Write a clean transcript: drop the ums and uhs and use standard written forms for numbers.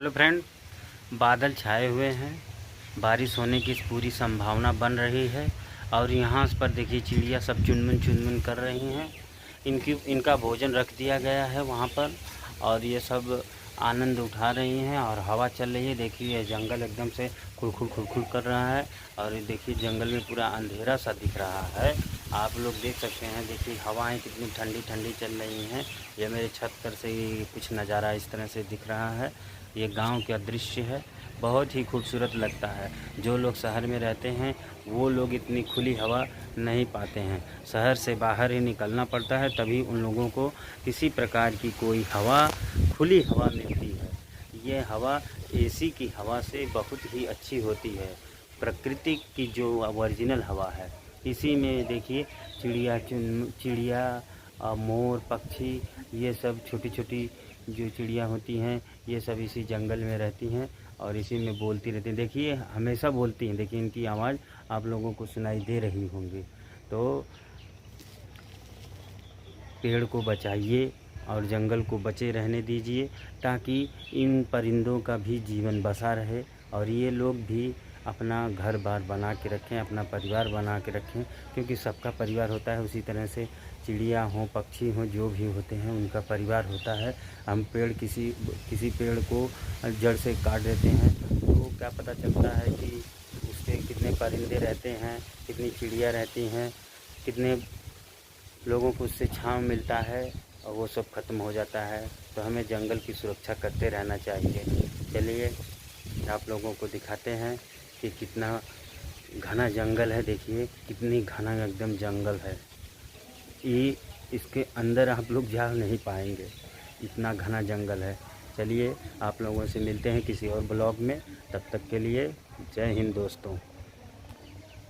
Hello friend, बादल छाए हुए हैं। बारिश होने की पूरी संभावना बन रही है और यहाँ पर देखिए चिड़िया सब चुनमुन चुनमुन कर रही हैं। इनका भोजन रख दिया गया है वहाँ पर और ये सब आनंद उठा रही हैं और हवा चल रही है। देखिए ये जंगल एकदम से खुरखुर खुरखुर कर रहा है और ये देखिए जंगल में पूरा अंधेरा सा दिख रहा है। आप लोग देख सकते हैं, देखिए हवाएं कितनी ठंडी ठंडी चल रही हैं। ये मेरे छत पर से कुछ नज़ारा इस तरह से दिख रहा है। ये गांव का दृश्य है, बहुत ही खूबसूरत लगता है। जो लोग शहर में रहते हैं वो लोग इतनी खुली हवा नहीं पाते हैं। शहर से बाहर ही निकलना पड़ता है, तभी उन लोगों को किसी प्रकार की कोई हवा, खुली हवा मिलती है। ये हवा एसी की हवा से बहुत ही अच्छी होती है। प्रकृति की जो ओरिजिनल हवा है, इसी में देखिए चिड़िया मोर पक्षी, ये सब छोटी छोटी जो चिड़िया होती हैं ये सब इसी जंगल में रहती हैं और इसी में बोलती रहती हैं। देखिए हमेशा बोलती हैं, देखिए इनकी आवाज़ आप लोगों को सुनाई दे रही होंगी। तो पेड़ को बचाइए और जंगल को बचे रहने दीजिए ताकि इन परिंदों का भी जीवन बसा रहे और ये लोग भी अपना घर बार बना के रखें, अपना परिवार बना के रखें, क्योंकि सबका परिवार होता है। उसी तरह से चिड़िया हों, पक्षी हों, जो भी होते हैं उनका परिवार होता है। हम किसी पेड़ को जड़ से काट देते हैं तो क्या पता चलता है कि उसके कितने परिंदे रहते हैं, कितनी चिड़िया रहती हैं, कितने लोगों को उससे छांव मिलता है और वो सब ख़त्म हो जाता है। तो हमें जंगल की सुरक्षा करते रहना चाहिए। चलिए आप लोगों को दिखाते हैं कि कितना घना जंगल है। देखिए कितनी घना एकदम जंगल है। ये इसके अंदर आप लोग जा नहीं पाएंगे, इतना घना जंगल है। चलिए आप लोगों से मिलते हैं किसी और ब्लॉग में। तब तक के लिए जय हिंद दोस्तों।